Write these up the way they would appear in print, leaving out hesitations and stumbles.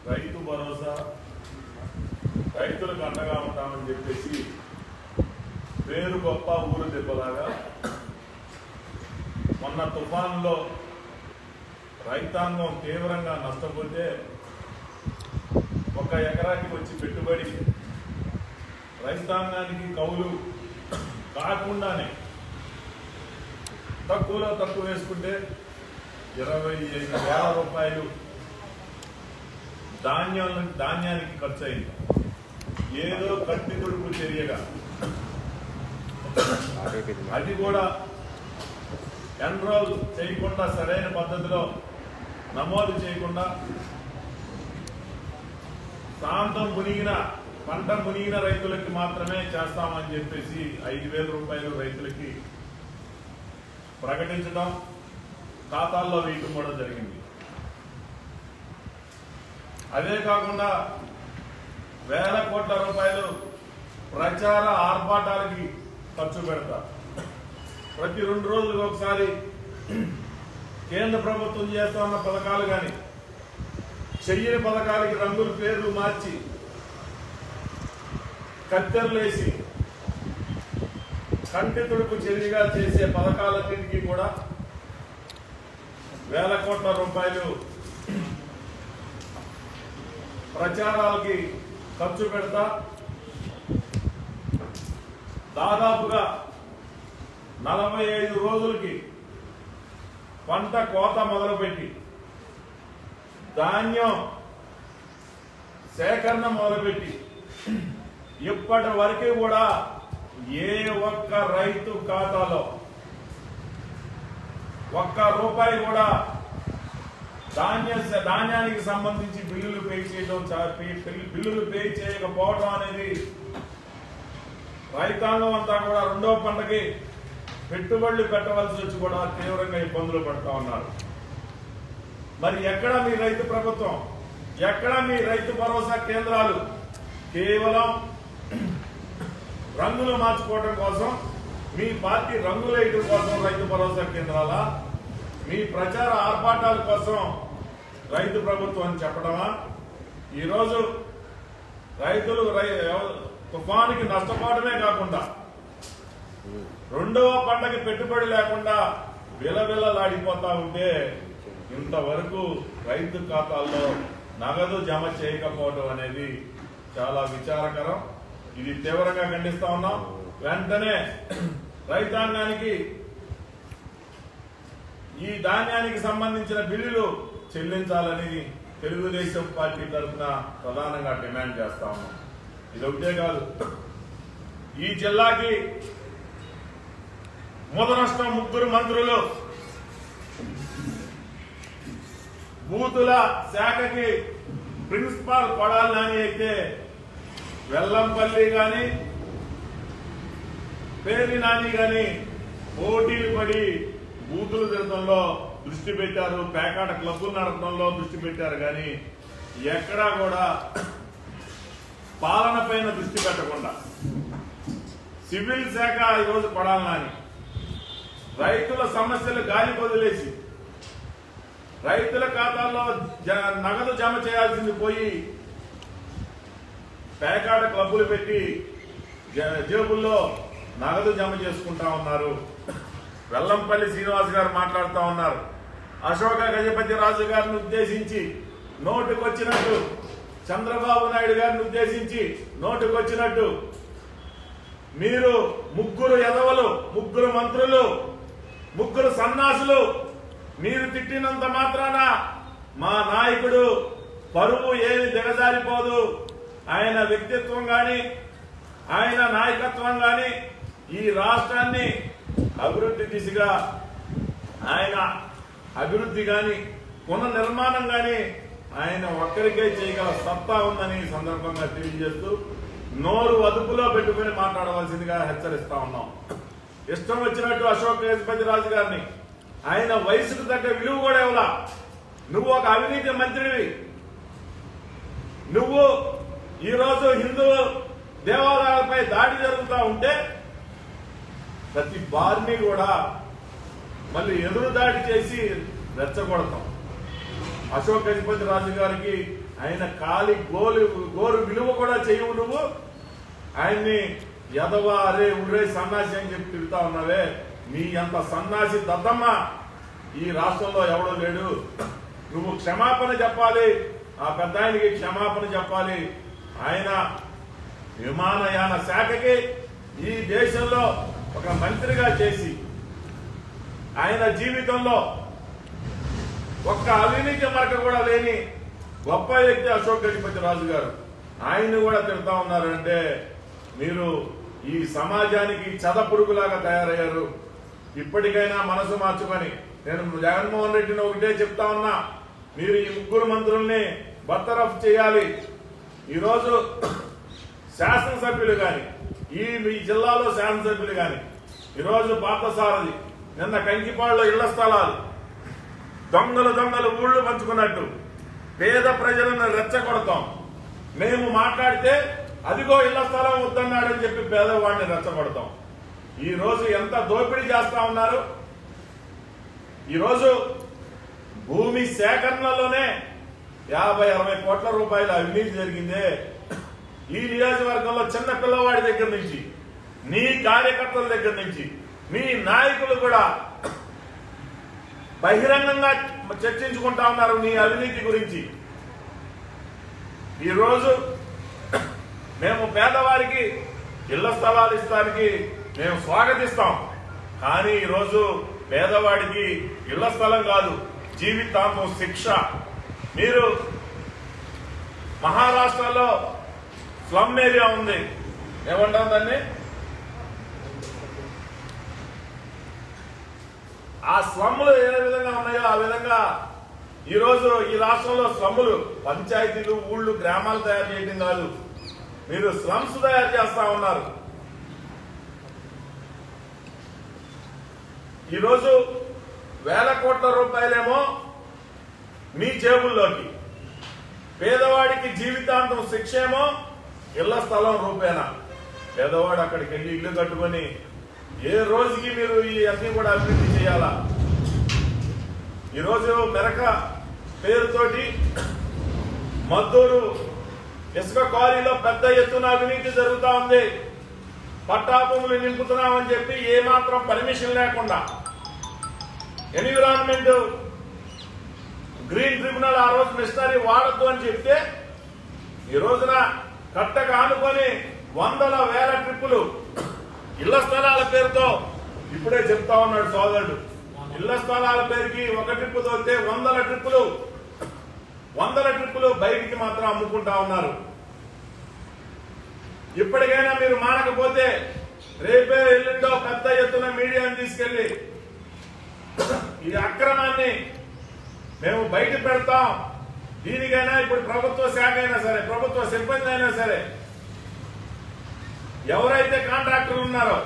రైతు భరోసా రైతులకు అండగా ఉంటామని చెప్పేసి పేరు గొప్ప ఊరు దెబ్బలాగా మొన్న తుఫాన్లో రైతాంగం తీవ్రంగా నష్టపోతే 1 ఎకరానికి వచ్చి పెట్టుబడి రైతాంగానికి కౌలు కాకుండానే తక్కువలో తక్కువ వేసుకుంటే 25,000 రూపాయలు ధాన్యానికి ఖర్చు అయింది. ఏదో కట్టి తుడుపు చర్యగా అది కూడా ఎన్రోల్ చేయకుండా సరైన పద్ధతిలో నమోదు చేయకుండా ప్రాంతం పంట మునిగిన రైతులకి మాత్రమే చేస్తామని చెప్పేసి 5,000 రూపాయలు రైతులకి ప్రకటించడం, ఖాతాల్లో వేయటం కూడా జరిగింది. అదే కాకుండా వేల కోట్ల రూపాయలు ప్రచార ఆర్భాటాలకి ఖర్చు పెడతారు. ప్రతి 2 రోజులకు ఒకసారి కేంద్ర ప్రభుత్వం చేస్తున్న పథకాలు కానీ చెయ్యని పథకాలకి రంగుల పేర్లు మార్చి కత్తెరలేసి కంటి తుడుపు చర్యగా చేసే పథకాలన్నింటికీ కూడా వేల కోట్ల రూపాయలు ప్రచారాలకి ఖర్చు పెడతా దాదాపుగా 45 రోజులకి పంట కోత మొదలుపెట్టి ధాన్యం సేకరణ మొదలుపెట్టి ఇప్పటి వరకు కూడా ఏ ఒక్క రైతు ఖాతాలో ₹1 కూడా ధాన్యానికి సంబంధించి బిల్లులు పే చేయకపోవడం అనేది రైతాంగం అంతా కూడా 2వ పంటకి పెట్టుబడులు పెట్టవలసి వచ్చి కూడా తీవ్రంగా ఇబ్బందులు పడుతూ ఉన్నారు. మరి ఎక్కడ మీ రైతు ప్రభుత్వం, ఎక్కడ మీ రైతు భరోసా కేంద్రాలు? కేవలం రంగులు మార్చుకోవడం కోసం, మీ పార్టీ రంగులు వేయడం కోసం రైతు భరోసా కేంద్రాల, మీ ప్రచార ఆర్భాటాల కోసం రైతు ప్రభుత్వం అని చెప్పడమా? ఈరోజు రైతులు తుఫానికి నష్టపోవడమే కాకుండా 2వ పంటకి పెట్టుబడి లేకుండా విలవిలలాడిపోతా ఉంటే ఇంతవరకు రైతు ఖాతాల్లో నగదు జమ చేయకపోవడం అనేది చాలా విచారకరం. ఇది తీవ్రంగా ఖండిస్తా ఉన్నాం. వెంటనే రైతాంగానికి ఈ ధాన్యానికి సంబంధించిన బిల్లులు చెల్లించాలని తెలుగుదేశం పార్టీ తరఫున ప్రధానంగా డిమాండ్ చేస్తా ఉన్నాం. ఇది ఒకటే కాదు, ఈ జిల్లాకి మొదనష్టం 3 మంత్రులు, బూతుల శాఖకి ప్రిన్సిపాల్ కొడాలి నాని అయితే వెల్లంపల్లి గాని పేర్ని నాని గాని పోటీలు పడి బూతుల తిరగడంలో దృష్టి పెట్టారు, పేకాట క్లబ్బులు నడపడంలో దృష్టి పెట్టారు. కానీ ఎక్కడా కూడా పాలన పైన దృష్టి పెట్టకుండా సివిల్ శాఖ ఈరోజు కొడాలి నాని రైతుల సమస్యలు గాలి వదిలేసి రైతుల ఖాతాల్లో నగదు జమ చేయాల్సింది పోయి పేకాట క్లబ్బులు పెట్టి జేబుల్లో నగదు జమ చేసుకుంటా ఉన్నారు. వెల్లంపల్లి శ్రీనివాస్ గారు మాట్లాడుతూ ఉన్నారు. అశోక గజపతి రాజు గారిని ఉద్దేశించి నోటుకొచ్చినట్టు, చంద్రబాబు నాయుడు గారిని ఉద్దేశించి నోటుకొచ్చినట్టు మీరు 3 ఎదవలు, 3 మంత్రులు, 3 సన్నాసులు మీరు తిట్టినంత మాత్రాన మా నాయకుడు పరువు ఏమి దిగజారిపోదు. ఆయన వ్యక్తిత్వం కానీ ఆయన నాయకత్వం కానీ ఈ రాష్ట్రాన్ని అభివృద్ధి దిశగా ఆయన అభివృద్ధి కానీ పునర్నిర్మాణం కానీ ఆయన ఒక్కరికే చేయగల సత్తా ఉందని సందర్భంగా తెలియజేస్తూ నోరు అదుపులో పెట్టుకుని మాట్లాడవలసిందిగా హెచ్చరిస్తా ఉన్నాం. ఇష్టం వచ్చినట్టు అశోక్ గజపతి రాజు గారిని ఆయన వయసుకు తగ్గ విలువ కూడా ఇవ్వలా. నువ్వు ఒక అవినీతి మంత్రివి. నువ్వు ఈరోజు హిందూ దేవాలయాలపై దాడి జరుగుతూ ఉంటే ప్రతి బారిని కూడా మళ్ళీ ఎదురు దాడి చేసి రెచ్చగొడతాం. అశోక్ గజపతి రాజు గారికి ఆయన కాలి గోరు విలువ కూడా చేయవు నువ్వు. ఆయన్ని యదవ అరే ఉర్రే సన్నాసి అని చెప్పి తిరుగుతా ఉన్నావే. నీ అంత సన్నాసి దద్దమ్మ ఈ రాష్ట్రంలో ఎవడో లేడు. నువ్వు క్షమాపణ చెప్పాలి, ఆ పెద్ద ఆయనకి క్షమాపణ చెప్పాలి. ఆయన విమానయాన శాఖకి ఈ దేశంలో ఒక మంత్రిగా చేసి ఆయన జీవితంలో ఒక్క అవినీతి మరక కూడా లేని గొప్ప వ్యక్తి అశోక్ గజపతి రాజు గారు. ఆయన్ని కూడా తిడతా ఉన్నారంటే మీరు ఈ సమాజానికి చదపురుగులాగా తయారయ్యారు. ఇప్పటికైనా మనసు మార్చుకొని నేను జగన్మోహన్ రెడ్డిని ఒకటే చెప్తా ఉన్నా, మీరు ఈ ముగ్గురు మంత్రుల్ని బర్తరఫ్ చేయాలి. ఈరోజు శాసనసభ్యులు కానీ మీ జిల్లాలో శాసనసభ్యులు కానీ ఈరోజు పార్థసారథి నిన్న కంకిపాడులో ఇళ్ల స్థలాలు దొంగలు ఊళ్ళు పంచుకున్నట్టు పేద ప్రజలను రెచ్చగొడతాం. మేము మాట్లాడితే అదిగో ఇళ్ల స్థలం వద్దన్నాడని చెప్పి పేదవాడిని రెచ్చగొడతాం. ఈ రోజు ఎంత దోపిడీ చేస్తా ఉన్నారు. ఈరోజు భూమి సేకరణలోనే 50-60 కోట్ల రూపాయల అవినీతి జరిగిందే. ఈ నియోజకవర్గంలో చిన్న పిల్లవాడి దగ్గర నుంచి నీ కార్యకర్తల దగ్గర నుంచి మీ నాయకులు కూడా బహిరంగంగా చర్చించుకుంటా ఉన్నారు నీ అవినీతి గురించి. ఈరోజు మేము పేదవారికి ఇళ్ల స్థలాలు ఇస్తానికి మేము స్వాగతిస్తాం. కానీ ఈరోజు పేదవాడికి ఇళ్ల స్థలం కాదు, జీవితాంతం శిక్ష. మీరు మహారాష్ట్రలో స్లమ్ ఏరియా ఉంది, ఏమంటాం దాన్ని, ఆ స్లమ్లు ఏ విధంగా ఉన్నాయో ఆ విధంగా ఈరోజు ఈ రాష్ట్రంలో స్లమ్లు పంచాయతీలు ఊళ్ళు గ్రామాలు తయారు చేయడం కాదు, మీరు స్లమ్స్ తయారు చేస్తా ఉన్నారు. ఈరోజు వేల కోట్ల రూపాయలేమో మీ జేబుల్లోకి, పేదవాడికి జీవితాంతం శిక్షేమో ఇళ్ల స్థలం రూపేనా. పేదవాడు అక్కడికి వెళ్ళి ఇల్లు కట్టుకొని ఏ రోజుకి మీరు ఈ అన్ని కూడా అభివృద్ధి చేయాలా. ఈరోజు మెరక పేరుతోటి మద్దూరు ఇసుక క్వారీలో పెద్ద ఎత్తున అవినీతి జరుగుతా ఉంది. పట్టా భూములు నింపుతున్నామని చెప్పి ఏమాత్రం పర్మిషన్ లేకుండా ఎన్విరాన్మెంట్ గ్రీన్ ట్రిబ్యునల్ ఆ రోజు మిషనరీ వాడద్దు అని చెప్తే ఈ రోజున కట్టక ఆనుకొని వందల వేల ట్రిప్పులు ఇళ్ల స్థలాల పేరుతో ఇప్పుడే చెప్తా ఉన్నాడు సోదరుడు. ఇళ్ల స్థలాల పేరుకి ఒక ట్రిప్పు తోలితే వందల ట్రిప్పులు బయటికి మాత్రం అమ్ముకుంటా ఉన్నారు. ఇప్పటికైనా మీరు మానకపోతే రేపే ఎల్లుండో పెద్ద ఎత్తున మీడియాని తీసుకెళ్లి ఈ అక్రమాన్ని మేము బయట పెడతాం. దీనికైనా ఇప్పుడు ప్రభుత్వ శాఖ అయినా సరే, ప్రభుత్వ సిబ్బంది అయినా సరే, ఎవరైతే కాంట్రాక్టర్లు ఉన్నారో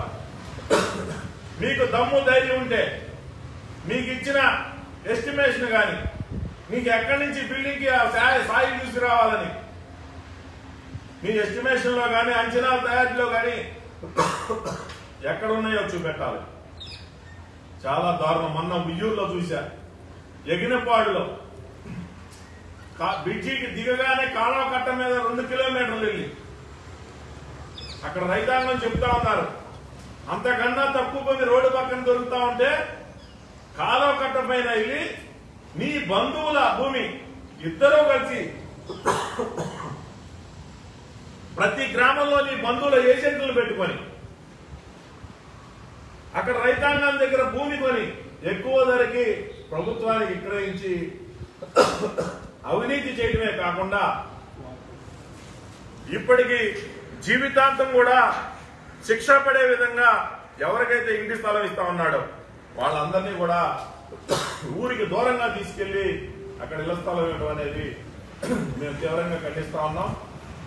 మీకు దమ్ము ధైర్యం ఉంటే మీకు ఇచ్చిన ఎస్టిమేషన్ కానీ మీకు ఎక్కడి నుంచి బిల్డింగ్ కి సాయి తీసుకురావాలని మీ ఎస్టిమేషన్ లో కానీ అంచనాల తయారీలో కానీ ఎక్కడ ఉన్నాయో చూపెట్టాలి. చాలా దారుణం. మొన్న ఉయ్యూరులో చూశా, ఎగినపాడులో బ్రిడ్జికి దిగగానే కాలువ కట్ట మీద 2 కిలోమీటర్లు వెళ్ళి అక్కడ రైతాంగం చెప్తా ఉన్నారు, అంతకన్నా తక్కువ మంది రోడ్డు పక్కన దొరుకుతా ఉంటే కాలువ కట్ట పైన వెళ్ళి నీ బంధువుల భూమి ఇద్దరూ కలిసి ప్రతి గ్రామంలో నీ బంధువుల ఏజెంట్లు పెట్టుకొని అక్కడ రైతాంగం దగ్గర భూమి కొని ఎక్కువ ధరకి ప్రభుత్వానికి విక్రయించి అవినీతి చేయడమే కాకుండా ఇప్పటికీ జీవితాంతం కూడా శిక్ష పడే విధంగా ఎవరికైతే ఇంటి స్థలం ఇస్తా ఉన్నాడో వాళ్ళందరినీ కూడా ఊరికి దూరంగా తీసుకెళ్లి అక్కడ ఇళ్ల స్థలం ఇవ్వడం అనేది మేము తీవ్రంగా ఖండిస్తా ఉన్నాం.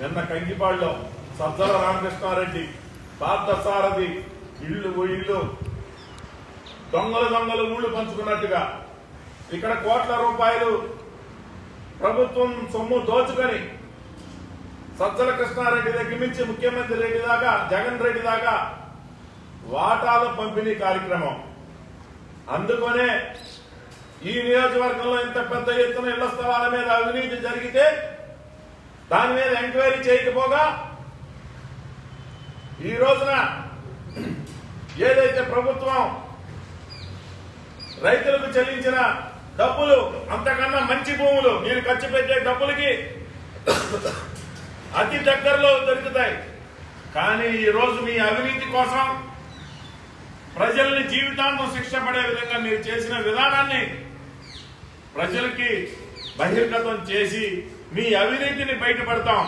నిన్న కంకిపాడులో సజ్జల రామకృష్ణారెడ్డి పార్థసారథి ఇల్లు దొంగలు ఊళ్ళు పంచుకున్నట్టుగా ఇక్కడ కోట్ల రూపాయలు ప్రభుత్వం సొమ్ము దోచుకొని సజ్జల కృష్ణారెడ్డి దగ్గర నుంచి ముఖ్యమంత్రి రెడ్డి దాకా జగన్ రెడ్డి దాకా వాటాల పంపిణీ కార్యక్రమం. అందుకనే ఈ నియోజకవర్గంలో ఇంత పెద్ద ఎత్తున ఇళ్ల స్థలాల మీద అవినీతి జరిగితే దాని మీద ఎంక్వైరీ చేయకపోగా ఈ రోజున ఏదైతే ప్రభుత్వం రైతులకు చెల్లించిన డబ్బులు అంతకన్నా మంచి భూములు మీరు ఖర్చు పెట్టే డబ్బులకి అతి దగ్గరలో దొరుకుతాయి. కానీ ఈ రోజు మీ అవినీతి కోసం ప్రజల్ని జీవితాంతం శిక్ష పడే విధంగా మీరు చేసిన విధానాన్ని ప్రజలకి బహిర్గతం చేసి మీ అవినీతిని బయటపడతాం.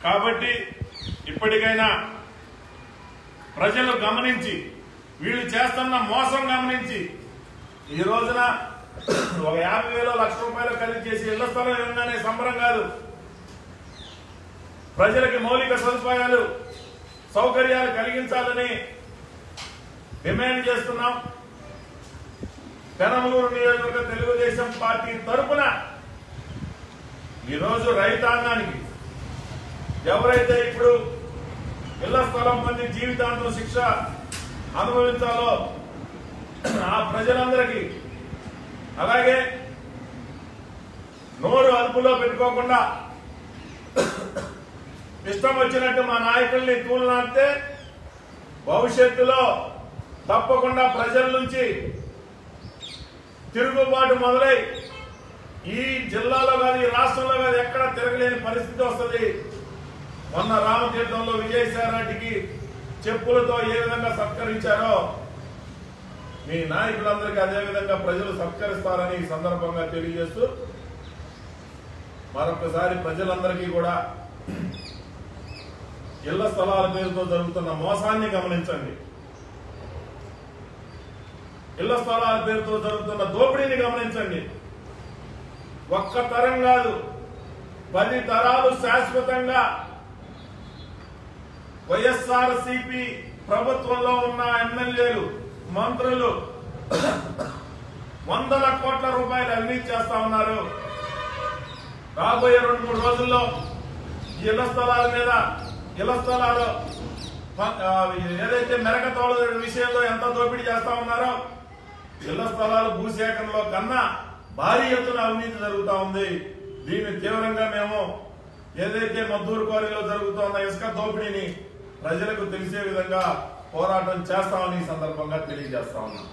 కాబట్టి ఇప్పటికైనా ప్రజలు గమనించి వీళ్ళు చేస్తున్న మోసం గమనించి ఈ రోజున ఒక 50,000 లక్ష రూపాయలు ఖరీదు చేసి ఇళ్ల స్థలం ఇవ్వగానే సంబరం కాదు. ప్రజలకి మౌలిక సదుపాయాలు సౌకర్యాలు కలిగించాలని డిమాండ్ చేస్తున్నాం. పెనమలూరు నియోజకవర్గ తెలుగుదేశం పార్టీ తరఫున ఈరోజు రైతాంగానికి ఎవరైతే ఇప్పుడు ఇళ్ల స్థలం పొంది జీవితాంతం శిక్ష అనుభవించాలో ఆ ప్రజలందరికీ, అలాగే నోరు అదుపులో పెట్టుకోకుండా ఇష్టం వచ్చినట్టు మా నాయకుల్ని తూలనాడితే భవిష్యత్తులో తప్పకుండా ప్రజల నుంచి తిరుగుబాటు మొదలై ఈ జిల్లాలో కాదు ఈ రాష్ట్రంలో కాదు ఎక్కడ తిరగలేని పరిస్థితి వస్తుంది. మొన్న రామతీర్థంలో విజయసాయిరెడ్డికి చెప్పులతో ఏ విధంగా సత్కరించారో మీ నాయకులందరికీ అదే విధంగా ప్రజలు సత్కరిస్తారని ఈ సందర్భంగా తెలియజేస్తూ మరొకసారి ప్రజలందరికీ కూడా ఇళ్ల స్థలాల పేరుతో జరుగుతున్న మోసాన్ని గమనించండి. ఇళ్ల స్థలాల పేరుతో జరుగుతున్న దోపిడీని గమనించండి. ఒక్క తరం కాదు 10 తరాలు శాశ్వతంగా వైఎస్ఆర్సీపీ ప్రభుత్వంలో ఉన్న ఎమ్మెల్యేలు మంత్రులు వందల కోట్ల రూపాయలు అవినీతి చేస్తా ఉన్నారు. రాబోయే 2-3 రోజుల్లో ఇళ్ల స్థలాల మీద ఇళ్ల స్థలాలు ఏదైతే మెరకతోళ విషయంలో ఎంత దోపిడీ చేస్తా ఉన్నారో ఇళ్ల స్థలాలు భూసేకరణలో కన్నా భారీ ఎత్తున అవినీతి జరుగుతూ ఉంది. దీన్ని తీవ్రంగా మేము ఏదైతే మద్దూరు కోరిలో జరుగుతున్న ఇసుక దోపిడీని ప్రజలకు తెలిసే విధంగా పోరాటం చేస్తామని ఈ సందర్భంగా తెలియజేస్తా ఉన్నాం.